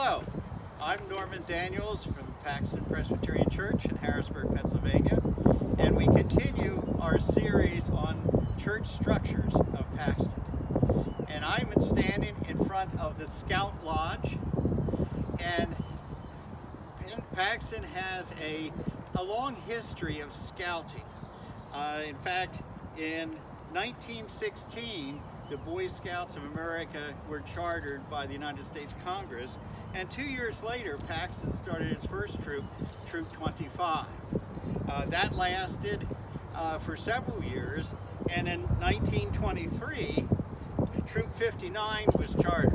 Hello, I'm Norman Daniels from Paxton Presbyterian Church in Harrisburg, Pennsylvania, and we continue our series on church structures of Paxton. And I'm standing in front of the Scout Lodge, and Paxton has a long history of scouting. In fact, in 1916, the Boy Scouts of America were chartered by the United States Congress, and 2 years later, Paxton started its first troop, Troop 25. That lasted for several years, and in 1923, Troop 59 was chartered,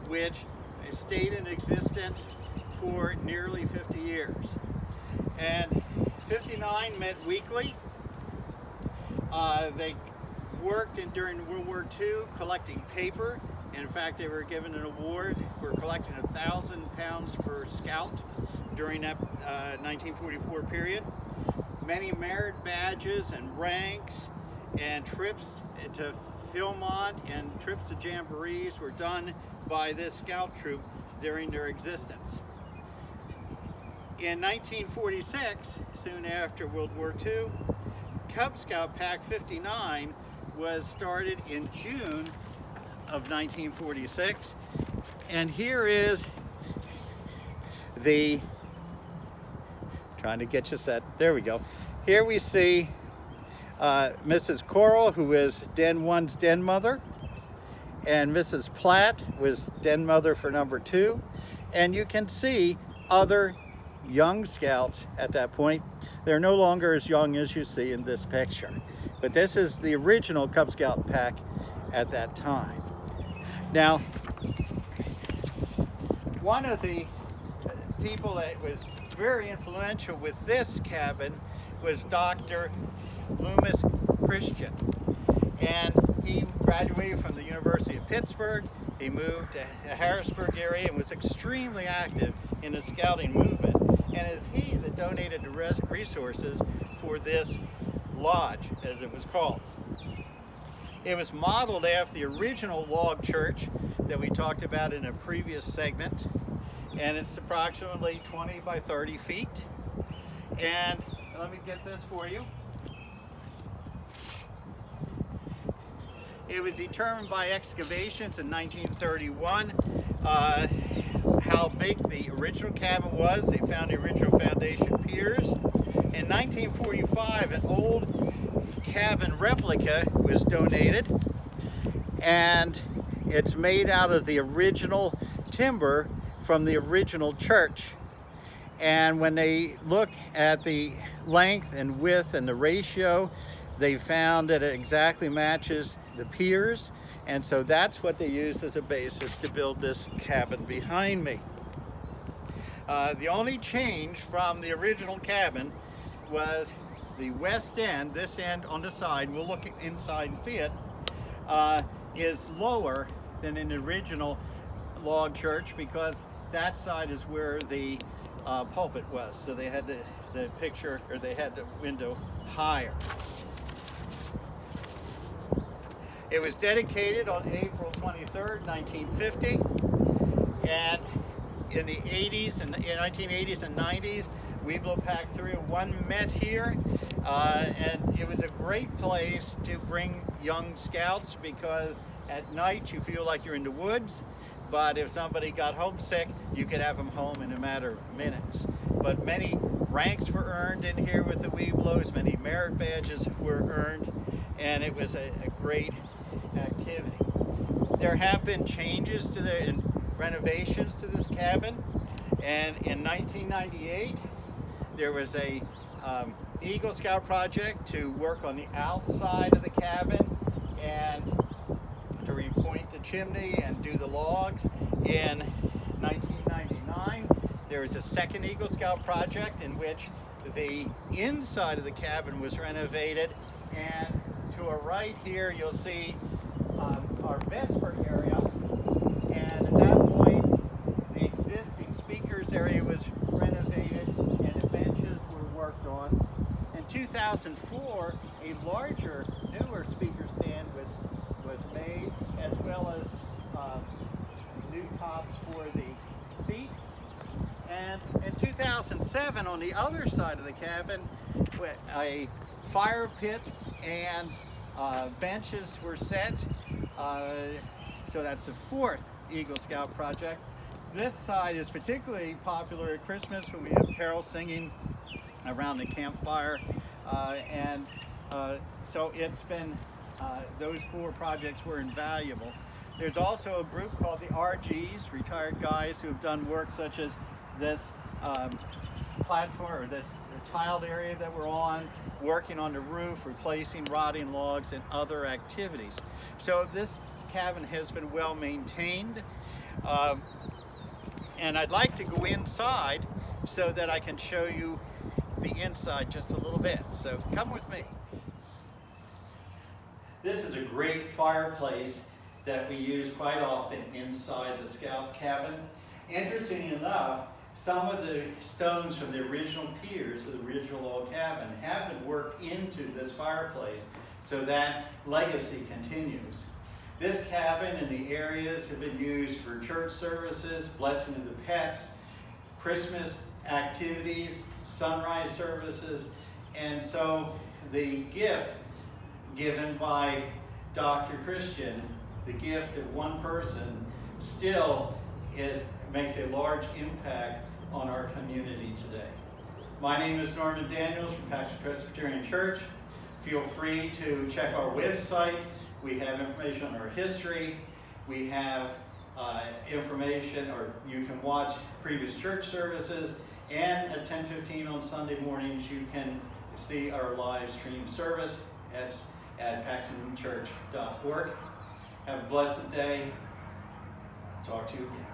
which stayed in existence for nearly 50 years. And 59 met weekly. They worked during World War II collecting paper. In fact, they were given an award for collecting 1,000 pounds per scout during that 1944 period. Many merit badges and ranks and trips to Philmont and trips to jamborees were done by this scout troop during their existence. In 1946, soon after World War II, Cub Scout Pack 59 was started in June of 1946, and here is the, trying to get you set, there we go. Here we see Mrs. Coral, who is Den 1's den mother, and Mrs. Platt was den mother for number 2, and you can see other young scouts at that point. They're no longer as young as you see in this picture, but this is the original Cub Scout pack at that time. Now, one of the people that was very influential with this cabin was Dr. Loomis Christian, and he graduated from the University of Pittsburgh. He moved to the Harrisburg area and was extremely active in the scouting movement, and it's he that donated the resources for this lodge, as it was called. It was modeled after the original log church that we talked about in a previous segment, and it's approximately 20 by 30 feet. And let me get this for you. It was determined by excavations in 1931 how big the original cabin was. They found the original foundation piers. In 1945, an old cabin replica was donated, and it's made out of the original timber from the original church. And when they looked at the length and width and the ratio, they found that it exactly matches the piers, and so that's what they used as a basis to build this cabin behind me. The only change from the original cabin was the west end. This end on the side, we'll look inside and see it, is lower than in the original log church, because that side is where the pulpit was, so they had the picture, or they had the window higher. It was dedicated on April 23rd, 1950, and in the 80s and 1980s and 90s, Weeblo Pack 301 met here, and it was a great place to bring young scouts, because at night you feel like you're in the woods, but if somebody got homesick, you could have them home in a matter of minutes. But many ranks were earned in here with the Weeblos, many merit badges were earned, and it was a great activity. There have been changes to and renovations to this cabin, and in 1998 there was a Eagle Scout project to work on the outside of the cabin and to repoint the chimney and do the logs. In 1999 there was a second Eagle Scout project in which the inside of the cabin was renovated, and to our right here you'll see our Vesper area, and at that point the existing speakers area was renovated and the benches were worked on. In 2004, a larger, newer speaker stand was made, as well as new tops for the seats. And in 2007, on the other side of the cabin, a fire pit and benches were set. So that's the fourth Eagle Scout project. This side is particularly popular at Christmas when we have carols singing around the campfire. So it's been, those four projects were invaluable. There's also a group called the RGs, retired guys who have done work such as this platform, or this tiled area that we're on, working on the roof, replacing rotting logs, and other activities. So this cabin has been well maintained. And I'd like to go inside so that I can show you the inside just a little bit. So come with me. This is a great fireplace that we use quite often inside the Scout cabin. Interestingly enough, some of the stones from the original piers of the original log cabin have been worked into this fireplace, so that legacy continues. This cabin and the areas have been used for church services, blessing of the pets, Christmas activities, sunrise services, and so the gift given by Dr. Christian, the gift of one person, still makes a large impact on our community today. My name is Norman Daniels from Paxton Presbyterian Church. Feel free to check our website. We have information on our history. We have information, or you can watch previous church services, and at 10:15 on Sunday mornings you can see our live stream service at paxtonchurch.org. Have a blessed day. Talk to you again.